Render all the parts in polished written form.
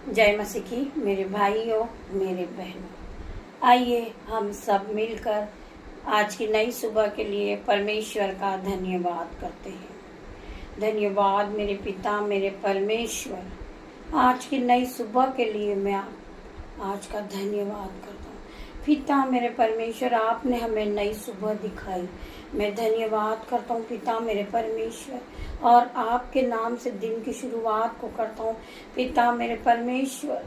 जय मसीह की मेरे भाइयों मेरे बहनों, आइए हम सब मिलकर आज की नई सुबह के लिए परमेश्वर का धन्यवाद करते हैं। धन्यवाद मेरे पिता मेरे परमेश्वर, आज की नई सुबह के लिए मैं आज का धन्यवाद करता हूँ। पिता मेरे परमेश्वर, आपने हमें नई सुबह दिखाई, मैं धन्यवाद करता हूँ पिता मेरे परमेश्वर, और आपके नाम से दिन की शुरुआत को करता हूँ। पिता मेरे परमेश्वर,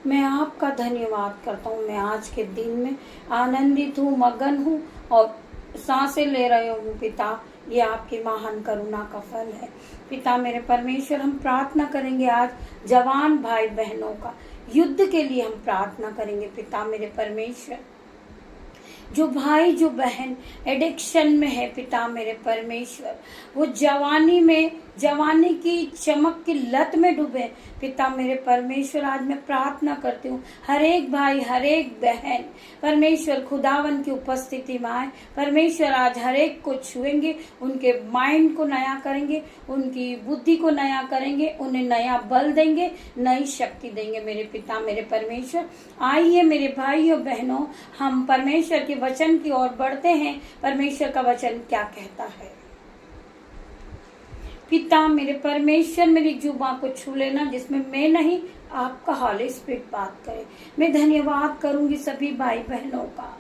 मैं आपका धन्यवाद करता हूँ। मैं आज के दिन में आनंदित हूँ, मगन हूँ और सांसें ले रहे हूँ। पिता, ये आपकी महान करुणा का फल है। पिता मेरे परमेश्वर, हम प्रार्थना करेंगे आज जवान भाई बहनों का युद्ध के लिए हम प्रार्थना करेंगे। पिता मेरे परमेश्वर, जो भाई जो बहन एडिक्शन में है, पिता मेरे परमेश्वर, वो जवानी की चमक की लत में डूबे, पिता मेरे परमेश्वर, आज मैं प्रार्थना करती हूँ हर एक भाई हर एक बहन परमेश्वर खुदावन की उपस्थिति में आए। परमेश्वर आज हर एक को छुएंगे, उनके माइंड को नया करेंगे, उनकी बुद्धि को नया करेंगे, उन्हें नया बल देंगे, नई शक्ति देंगे। मेरे पिता मेरे परमेश्वर, आइए मेरे भाइयों बहनों, हम परमेश्वर के वचन की ओर बढ़ते हैं। परमेश्वर का वचन क्या कहता है? पिता मेरे परमेश्वर, मेरी जुबान को छू लेना जिसमें मैं नहीं, आपका हॉली स्पिरिट बात करे। मैं धन्यवाद करूंगी सभी भाई बहनों का।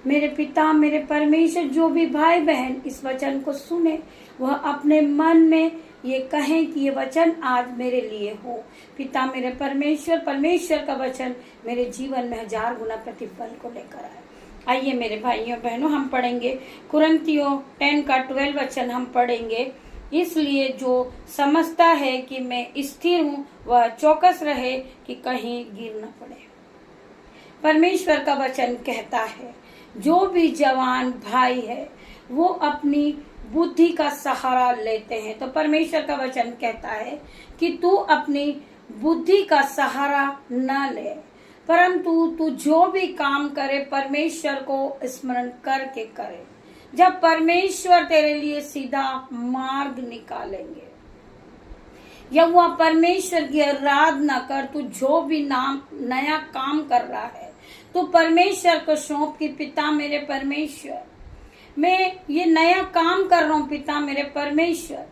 मेरे पिता मेरे परमेश्वर, जो भी भाई बहन इस वचन को सुने, वह अपने मन में ये कहें कि ये वचन आज मेरे लिए हो। पिता मेरे परमेश्वर, परमेश्वर का वचन मेरे जीवन में 1000 गुना प्रतिफल को लेकर आए। आइए मेरे भाइयों बहनों, हम पढ़ेंगे कुरिन्थियों 10 का 12 वचन हम पढ़ेंगे। इसलिए जो समझता है कि मैं स्थिर हूँ, वह चौकस रहे कि कहीं गिर न पड़े। परमेश्वर का वचन कहता है, जो भी जवान भाई है वो अपनी बुद्धि का सहारा लेते हैं। तो परमेश्वर का वचन कहता है कि तू अपनी बुद्धि का सहारा न ले, परंतु तू जो भी काम करे परमेश्वर को स्मरण करके करे। जब परमेश्वर तेरे लिए सीधा मार्ग निकालेंगे, या वह परमेश्वर की आराधना कर, तू जो भी नया काम कर रहा है तो परमेश्वर को सौंप कि पिता मेरे परमेश्वर, मैं ये नया काम कर रहा हूँ। पिता मेरे परमेश्वर,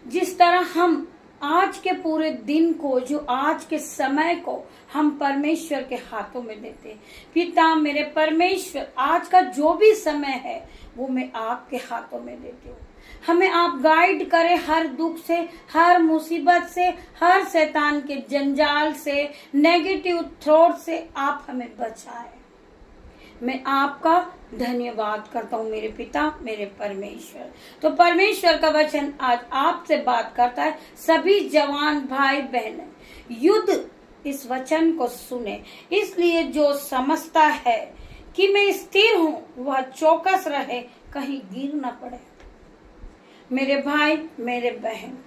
जिस तरह हम आज के पूरे दिन को, जो आज के समय को हम परमेश्वर के हाथों में देते हैं। पिता मेरे परमेश्वर, आज का जो भी समय है वो मैं आपके हाथों में देती हूँ। हमें आप गाइड करें, हर दुख से, हर मुसीबत से, हर शैतान के जंजाल से, नेगेटिव थॉट से आप हमें बचाएं। मैं आपका धन्यवाद करता हूँ मेरे पिता मेरे परमेश्वर। तो परमेश्वर का वचन आज आपसे बात करता है। सभी जवान भाई बहन युद्ध इस वचन को सुने। इसलिए जो समझता है कि मैं स्थिर हूँ, वह चौकस रहे, कहीं गिर न पड़े। मेरे भाई मेरे बहन,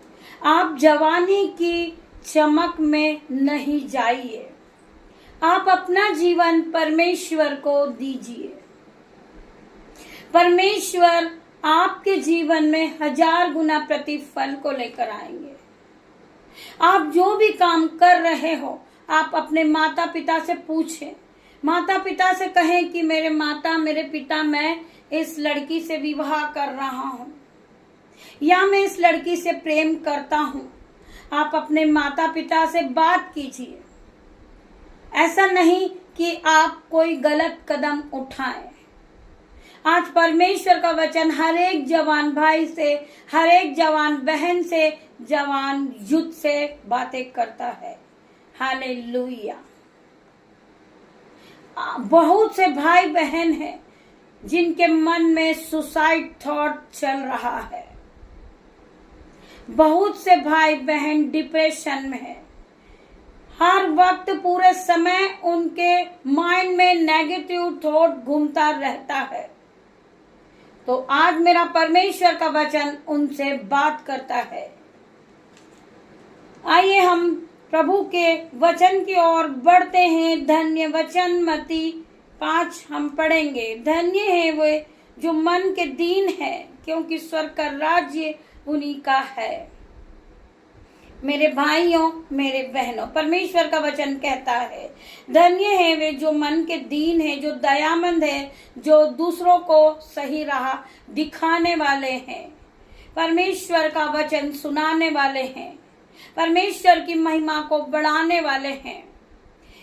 आप जवानी की चमक में नहीं जाइए, आप अपना जीवन परमेश्वर को दीजिए। परमेश्वर आपके जीवन में 1000 गुना प्रतिफल को लेकर आएंगे। आप जो भी काम कर रहे हो, आप अपने माता पिता से पूछें। माता पिता से कहें कि मेरे माता मेरे पिता, मैं इस लड़की से विवाह कर रहा हूँ, या मैं इस लड़की से प्रेम करता हूँ। आप अपने माता पिता से बात कीजिए। ऐसा नहीं कि आप कोई गलत कदम उठाएं। आज परमेश्वर का वचन हर एक जवान भाई से, हर एक जवान बहन से, जवान युद्ध से बातें करता है। हालेलुया। बहुत से भाई बहन हैं जिनके मन में सुसाइड थॉट चल रहा है। बहुत से भाई बहन डिप्रेशन में है। हर वक्त पूरे समय उनके माइंड में नेगेटिव थॉट घूमता रहता है। तो आज मेरा परमेश्वर का वचन उनसे बात करता है। आइए हम प्रभु के वचन की ओर बढ़ते हैं। धन्य वचन मती 5 हम पढ़ेंगे। धन्य है वे जो मन के दीन है, क्योंकि स्वर्ग का राज्य उन्हीं का है। मेरे भाइयों, मेरे बहनों, परमेश्वर का वचन कहता है, धन्य है वे जो मन के दीन है, जो दयामंद है, जो दूसरों को सही राह दिखाने वाले हैं, परमेश्वर का वचन सुनाने वाले हैं, परमेश्वर की महिमा को बढ़ाने वाले हैं।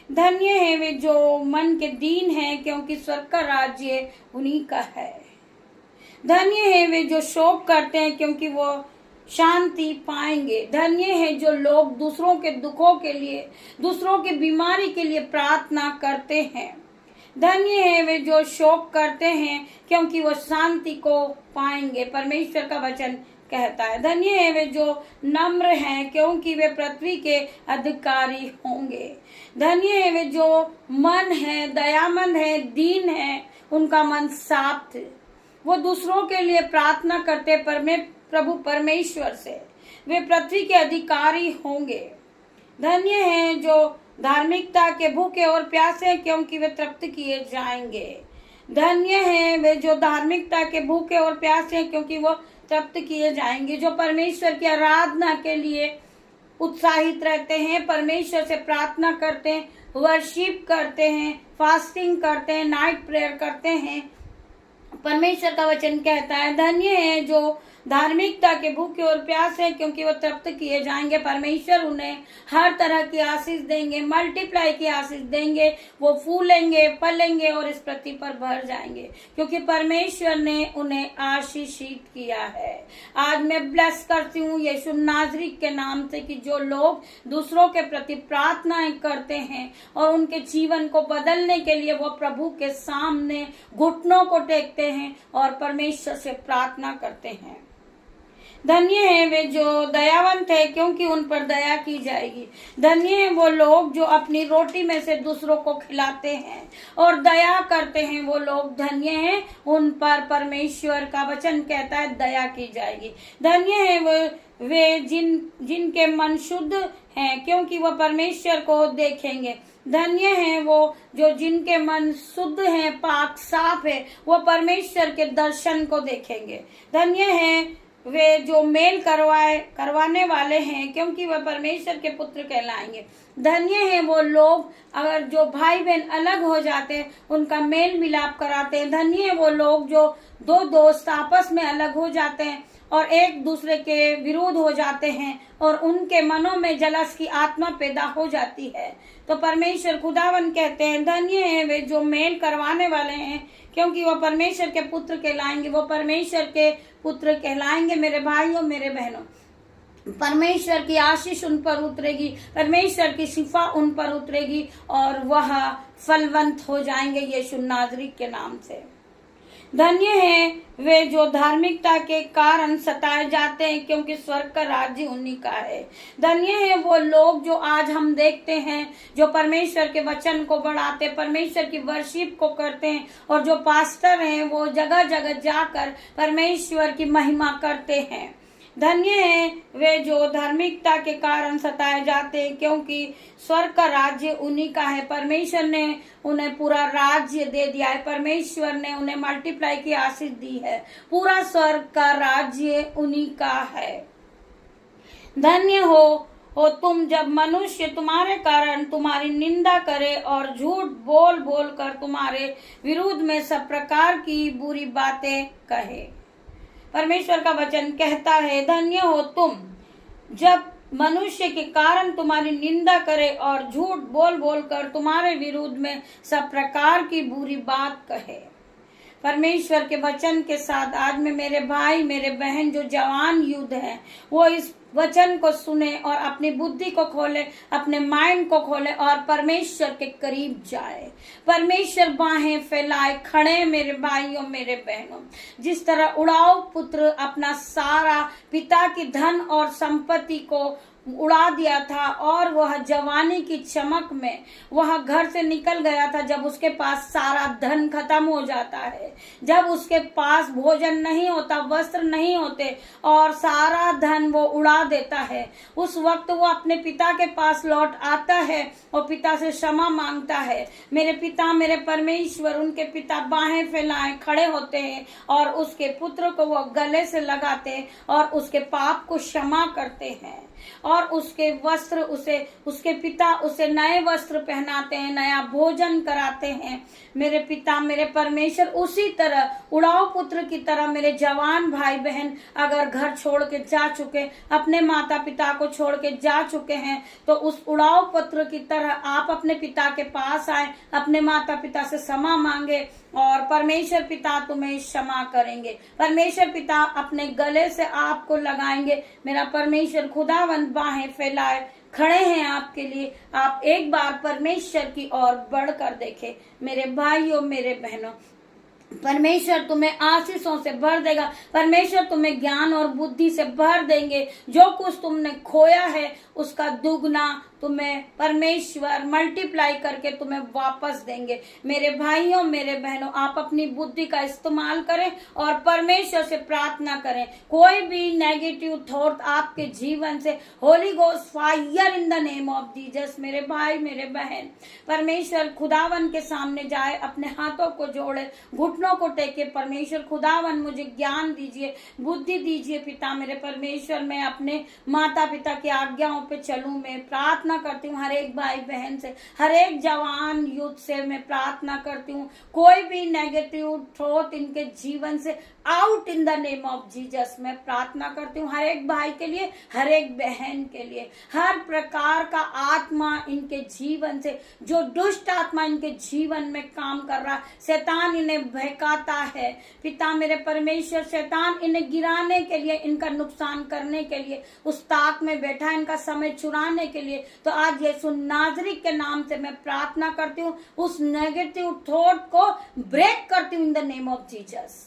धन्य है वे जो मन के दीन हैं, क्योंकि स्वर्ग का राज्य उन्हीं का है। धन्य है वे जो शोक करते हैं, क्योंकि वो शांति पाएंगे। धन्य है जो लोग दूसरों के दुखों के लिए, दूसरों की बीमारी के लिए प्रार्थना करते हैं। धन्य है वे जो शोक करते हैं, क्योंकि वो शांति को पाएंगे, परमेश्वर का वचन कहता है। धन्य है वे जो नम्र हैं, क्योंकि वे पृथ्वी के अधिकारी होंगे। धन्य है वे जो मन है, दयामंद है, दीन है, उनका मन साफ है, वो दूसरों के लिए प्रार्थना करते प्रभु परमेश्वर से, वे पृथ्वी के अधिकारी होंगे। धन्य हैं जो धार्मिकता के भूखे और प्यासे, क्योंकि वे तृप्त किए जाएंगे। धन्य हैं वे जो धार्मिकता के भूखे और प्यासे, क्योंकि वो तृप्त किए जाएंगे। जो परमेश्वर की आराधना के लिए उत्साहित रहते हैं, परमेश्वर से प्रार्थना करते हैं, वर्शिप करते हैं, फास्टिंग करते हैं, नाइट प्रेयर करते हैं। परमेश्वर का वचन कहता है, धन्य है जो धार्मिकता के भूखे और प्यासे हैं, क्योंकि वो तृप्त किए जाएंगे। परमेश्वर उन्हें हर तरह की आशीष देंगे, मल्टीप्लाई की आशीष देंगे। वो फूलेंगे, फलेंगे और इस पृथ्वी पर भर जाएंगे, क्योंकि परमेश्वर ने उन्हें आशीषित किया है। आज मैं ब्लेस करती हूँ यीशु नाज़री के नाम से कि जो लोग दूसरों के प्रति प्रार्थनाएं करते हैं और उनके जीवन को बदलने के लिए वो प्रभु के सामने घुटनों को टेकते हैं और परमेश्वर से प्रार्थना करते हैं। धन्य है वे जो दयावंत है, क्योंकि उन पर दया की जाएगी। धन्य है वो लोग जो अपनी रोटी में से दूसरों को खिलाते हैं और दया करते हैं। वो लोग धन्य हैं, उन पर परमेश्वर का वचन कहता है दया की जाएगी। धन्य है वे जिनके मन शुद्ध हैं, क्योंकि वह परमेश्वर को देखेंगे। धन्य है वो जो जिनके मन शुद्ध हैं, पाक साफ है, वो परमेश्वर के दर्शन को देखेंगे। धन्य है वे जो मेल करवाने वाले हैं, क्योंकि वह परमेश्वर के पुत्र कहलाएंगे। धन्य है वो लोग अगर जो भाई बहन अलग हो जाते हैं उनका मेल मिलाप कराते हैं। धन्य है वो लोग जो दो दोस्त आपस में अलग हो जाते हैं और एक दूसरे के विरोध हो जाते हैं और उनके मनों में जलस की आत्मा पैदा हो जाती है। तो परमेश्वर खुदावन कहते हैं, धन्य है वे जो मेल करवाने वाले हैं, क्योंकि वो परमेश्वर के पुत्र कहलाएंगे। वो परमेश्वर के पुत्र कहलाएंगे। मेरे भाइयों, मेरे बहनों, परमेश्वर की आशीष उन पर उतरेगी, परमेश्वर की शिफा उन पर उतरेगी और वह फलवंत हो जाएंगे यीशु नाज़री के नाम से। धन्य है वे जो धार्मिकता के कारण सताए जाते हैं, क्योंकि स्वर्ग का राज्य उन्हीं का है। धन्य है वो लोग जो आज हम देखते हैं, जो परमेश्वर के वचन को बढ़ाते, परमेश्वर की वर्शिप को करते हैं, और जो पास्टर हैं वो जगह जगह जाकर परमेश्वर की महिमा करते हैं। धन्य है वे जो धार्मिकता के कारण सताए जाते हैं, क्योंकि स्वर्ग का राज्य उन्हीं का है। परमेश्वर ने उन्हें पूरा राज्य दे दिया है, परमेश्वर ने उन्हें मल्टीप्लाई की आशीष दी है। पूरा स्वर्ग का राज्य उन्हीं का है। धन्य हो तुम जब मनुष्य तुम्हारे कारण तुम्हारी निंदा करे और झूठ बोल बोल कर तुम्हारे विरुद्ध में सब प्रकार की बुरी बातें कहे। परमेश्वर का वचन कहता है, धन्य हो तुम जब मनुष्य के कारण तुम्हारी निंदा करे और झूठ बोल बोल कर तुम्हारे विरुद्ध में सब प्रकार की बुरी बात कहे। परमेश्वर के वचन के साथ आज में मेरे भाई, मेरे बहन जो जवान युद्ध हैं, वो इस वचन को सुने और अपनी बुद्धि को खोले, अपने माइंड को खोले और परमेश्वर के करीब जाए। परमेश्वर बाहें फैलाए खड़े मेरे भाइयों, मेरे बहनों। जिस तरह उड़ाऊ पुत्र अपना सारा पिता की धन और संपत्ति को उड़ा दिया था और वह जवानी की चमक में वह घर से निकल गया था, जब उसके पास सारा धन खत्म हो जाता है, जब उसके पास भोजन नहीं होता, वस्त्र नहीं होते और सारा धन वो उड़ा देता है, उस वक्त वो अपने पिता के पास लौट आता है और पिता से क्षमा मांगता है। मेरे पिता, मेरे परमेश्वर, उनके पिता बाहें फैलाए खड़े होते हैं और उसके पुत्र को वो गले से लगाते और उसके पाप को क्षमा करते हैं। और और उसके वस्त्र उसके पिता उसे नए वस्त्र पहनाते हैं, नया भोजन कराते हैं। मेरे पिता मेरे परमेश्वर उसी तरह उड़ाऊ पुत्र की तरह मेरे जवान भाई बहन अगर घर छोड़ के जा चुके, अपने माता पिता को छोड़ के जा चुके हैं, तो उस उड़ाऊ पुत्र की तरह आप अपने पिता के पास आए, अपने माता पिता से क्षमा मांगे और परमेश्वर पिता तुम्हें क्षमा करेंगे। परमेश्वर पिता अपने गले से आपको लगाएंगे। मेरा परमेश्वर खुदावंद बाहें फैलाए खड़े हैं आपके लिए। आप एक बार परमेश्वर की ओर बढ़कर देखें। मेरे भाइयों मेरे बहनों, परमेश्वर तुम्हें आशीषों से भर देगा। परमेश्वर तुम्हें ज्ञान और बुद्धि से भर देंगे। जो कुछ तुमने खोया है उसका दुगना तुम्हें परमेश्वर मल्टीप्लाई करके तुम्हें वापस देंगे। मेरे भाइयों मेरे बहनों, आप अपनी बुद्धि का इस्तेमाल करें और परमेश्वर से प्रार्थना करें। कोई भी नेगेटिव थॉट आपके जीवन से Holi ghost fire in the name of Jesus. मेरे भाई मेरे बहन, परमेश्वर खुदावन के सामने जाए, अपने हाथों को जोड़े, घुटनों को टेके। परमेश्वर खुदावन मुझे ज्ञान दीजिए, बुद्धि दीजिए पिता मेरे परमेश्वर। मैं अपने माता पिता की आज्ञाओं पे चलूं। मैं प्रार्थना करती हूँ हर एक भाई बहन से, हर एक जवान यूथ से मैं प्रार्थना करती हूँ। कोई भी नेगेटिव थॉट इनके जीवन से out in the name of Jesus. मैं प्रार्थना करती हूँ हर एक भाई के लिए, हर एक बहन के लिए। हर प्रकार का आत्मा इनके जीवन से, जो दुष्ट आत्मा इनके जीवन में काम कर रहा, शैतान इन्हें बहकाता है पिता मेरे परमेश्वर। शैतान इन्हें गिराने के लिए, इनका नुकसान करने के लिए उस ताक में बैठा, इनका समय चुराने के लिए। तो आज यीशु नाज़री के नाम से मैं प्रार्थना करती हूँ, उस नेगेटिव थॉट को ब्रेक करती हूँ in the name of Jesus.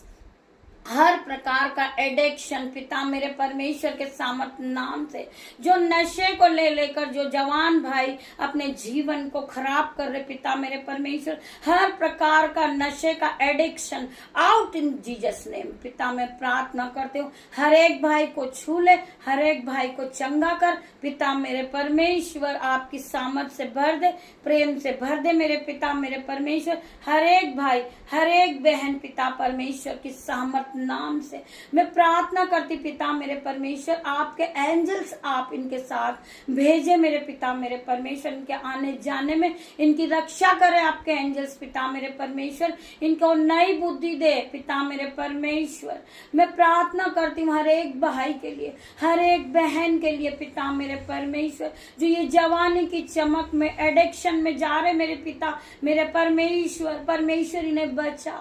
हर प्रकार का एडिक्शन पिता मेरे परमेश्वर के सामर्थ्य नाम से, जो नशे को ले लेकर जो जवान भाई अपने जीवन को खराब कर रहे पिता मेरे परमेश्वर, हर प्रकार का नशे का addiction out in Jesus name. पिता मैं प्रार्थना करती हूँ हर एक भाई को छू ले, हर एक भाई को चंगा कर पिता मेरे परमेश्वर। आपकी सामर्थ से भर दे, प्रेम से भर दे मेरे पिता मेरे परमेश्वर। हर एक भाई हर एक बहन पिता परमेश्वर की सामर्थ नाम से मैं प्रार्थना करती पिता मेरे परमेश्वर। आपके एंजल्स आप इनके साथ भेजे मेरे पिता मेरे परमेश्वर। इनके आने जाने में इनकी रक्षा करे आपके एंजल्स पिता मेरे परमेश्वर। इनको नई बुद्धि दे पिता मेरे परमेश्वर। मैं प्रार्थना करती हूँ हर एक भाई के लिए, हर एक बहन के लिए पिता मेरे परमेश्वर, जो ये जवानी की चमक में एडिक्शन में जा रहे मेरे पिता मेरे परमेश्वर। परमेश्वर इन्हें बचा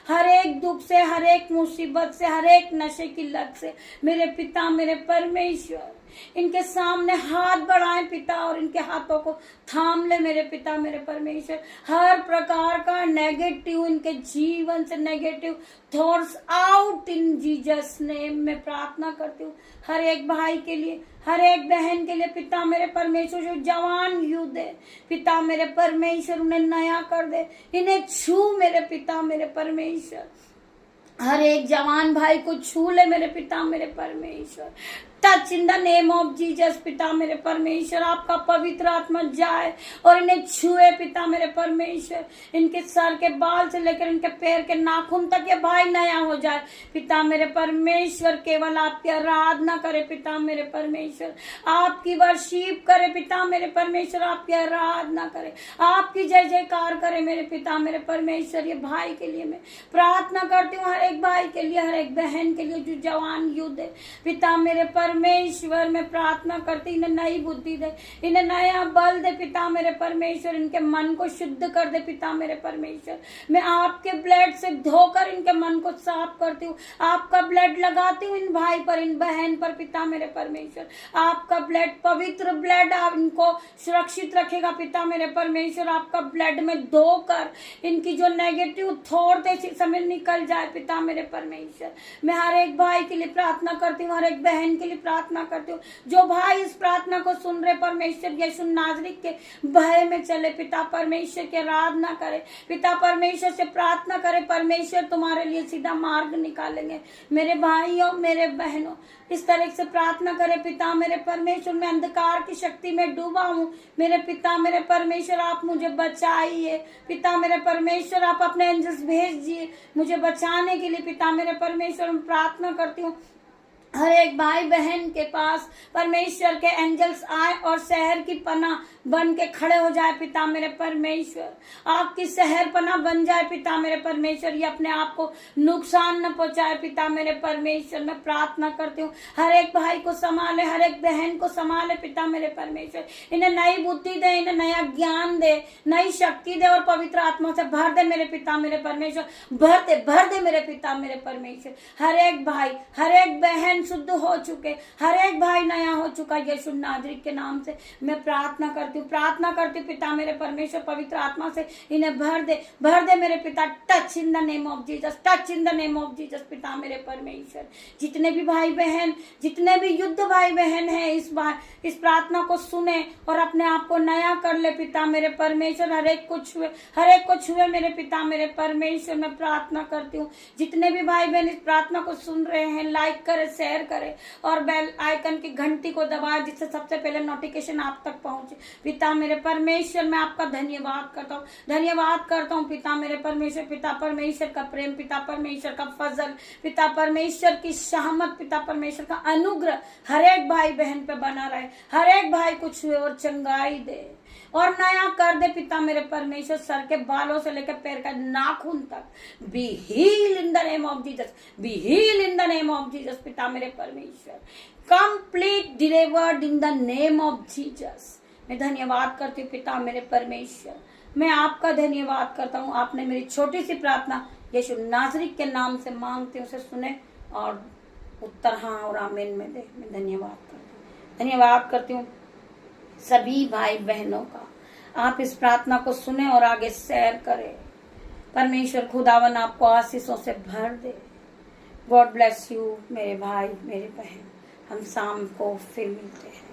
हर एक दुख से, हर एक मुसीबत से, हर एक नशे की लत से मेरे पिता मेरे परमेश्वर। इनके सामने हाथ बढ़ाएं पिता और इनके हाथों को थाम ले मेरे पिता मेरे परमेश्वर। हर प्रकार का नेगेटिव इनके जीवन से negative thoughts out in Jesus name में प्रार्थना करती हूँ हर एक भाई के लिए, हर एक बहन के लिए पिता मेरे परमेश्वर। जो जवान यूथ है पिता मेरे परमेश्वर, उन्हें नया कर दे, इन्हें छू मेरे पिता मेरे परमेश्वर। हर एक जवान भाई को छू ले मेरे पिता मेरे परमेश्वर। Touch in the name of Jesus पिता मेरे परमेश्वर। आपका पवित्र आत्मा जाए और इन्हें छुए पिता मेरे परमेश्वर। इनके सर के बाल से लेकर इनके पैर के नाखून तक ये भाई नया हो जाए पिता मेरे परमेश्वर। केवल आपकी आराधना करे पिता मेरे परमेश्वर, आपकी वर्शिप करे पिता मेरे परमेश्वर, आपकी आराधना करे, आपकी जय जयकार करे मेरे पिता मेरे परमेश्वर। ये भाई के लिए मैं प्रार्थना करती हूँ, हर एक भाई के लिए, हर एक बहन के लिए जो जवान युद्ध है पिता मेरे परमेश्वर। मैं प्रार्थना करती इन्हें नई बुद्धि दे, इन्हें नया बल दे पिता मेरे परमेश्वर। इनके मन को शुद्ध कर दे पिता मेरे परमेश्वर। मैं आपके ब्लड से धोकर इनके मन को साफ करती हूँ, आपका ब्लड लगाती हूँ इन भाई पर, इन बहन पर पिता मेरे परमेश्वर। आपका ब्लड पवित्र ब्लड आप इनको सुरक्षित रखेगा पिता मेरे परमेश्वर। आपका ब्लड में धोकर इनकी जो नेगेटिव थॉट है समय निकल जाए पिता मेरे परमेश्वर। मैं हर एक भाई के लिए प्रार्थना करती हूँ, हर एक बहन के लिए प्रार्थना करती हूँ। जो भाई इस प्रार्थना को सुन रहे परमेश्वर यीशु नाज़री के भय में चले पिता परमेश्वर की आराधना करे, पिता परमेश्वर से प्रार्थना करे, परमेश्वर तुम्हारे लिए सीधा मार्ग निकालेंगे। मेरे भाइयों मेरे बहनों इस तरह से प्रार्थना करे पिता मेरे परमेश्वर। मैं अंधकार की शक्ति में डूबा हूँ मेरे पिता मेरे परमेश्वर, आप मुझे बचाइए पिता मेरे परमेश्वर। आप अपने एंजल्स भेजिए मुझे बचाने के लिए पिता मेरे परमेश्वर। मैं प्रार्थना करती हूँ हर एक भाई बहन के पास परमेश्वर के एंजल्स आए और शहर की पनाह बन के खड़े हो जाए पिता मेरे परमेश्वर। आपकी शहर पनाह बन जाए पिता मेरे परमेश्वर। ये अपने आप को नुकसान न पहुंचाए पिता मेरे परमेश्वर। मैं प्रार्थना करती हूँ हर एक भाई को संभाले, हर एक बहन को संभाले पिता मेरे परमेश्वर। इन्हें नई बुद्धि दे, इन्हें नया ज्ञान दे, नई शक्ति दे और पवित्र आत्मा से भर दे मेरे पिता मेरे परमेश्वर। भर दे मेरे पिता मेरे परमेश्वर। हर एक भाई, हर एक बहन शुद्ध हो चुके, हर एक भाई नया हो चुका यीशु नाज़री के नाम से मैं प्रार्थना करती हूँ पिता मेरे परमेश्वर। पवित्र आत्मा से इन्हें भर दे मेरे पिता। Touch in the name of Jesus, touch in the name of Jesus पिता मेरे परमेश्वर। जितने भी भाई बहन, जितने भी युद्ध भाई बहन हैं इस प्रार्थना को सुने और अपने आप को नया कर ले पिता मेरे परमेश्वर। हर एक को छुए मेरे पिता मेरे परमेश्वर। मैं प्रार्थना करती हूँ जितने भी भाई बहन इस प्रार्थना को सुन रहे हैं, लाइक करे, शेयर करे और बेल आइकन की घंटी को दबाए जिससे सबसे पहले नोटिफिकेशन आप तक पहुंचे। पिता मेरे परमेश्वर मैं आपका धन्यवाद करता हूँ पिता मेरे परमेश्वर। पिता परमेश्वर का प्रेम, पिता परमेश्वर का फजल, पिता परमेश्वर की सहमत, पिता परमेश्वर का अनुग्रह हर एक भाई बहन पे बना रहे। हर एक भाई को छुए और चंगाई दे और नया कर दे पिता मेरे परमेश्वर। सर के बालों से लेकर पैर का नाखून तक be heal in the name of Jesus, be heal in the name of Jesus पिता मेरे परमेश्वर। Complete delivered in the name of Jesus. मैं धन्यवाद करती हूँ पिता मेरे परमेश्वर। मैं आपका धन्यवाद करता हूँ। आपने मेरी छोटी सी प्रार्थना यीशु नाज़री के नाम से मांगते उसे सुने और उत्तर हाँ और आमीन में दे। मैं धन्यवाद करती हूँ सभी भाई बहनों का। आप इस प्रार्थना को सुने और आगे शेयर करें। परमेश्वर खुदावन आपको आशीषों से भर दे। गॉड ब्लेस यू मेरे भाई मेरे बहन। हम शाम को फिर मिलते हैं।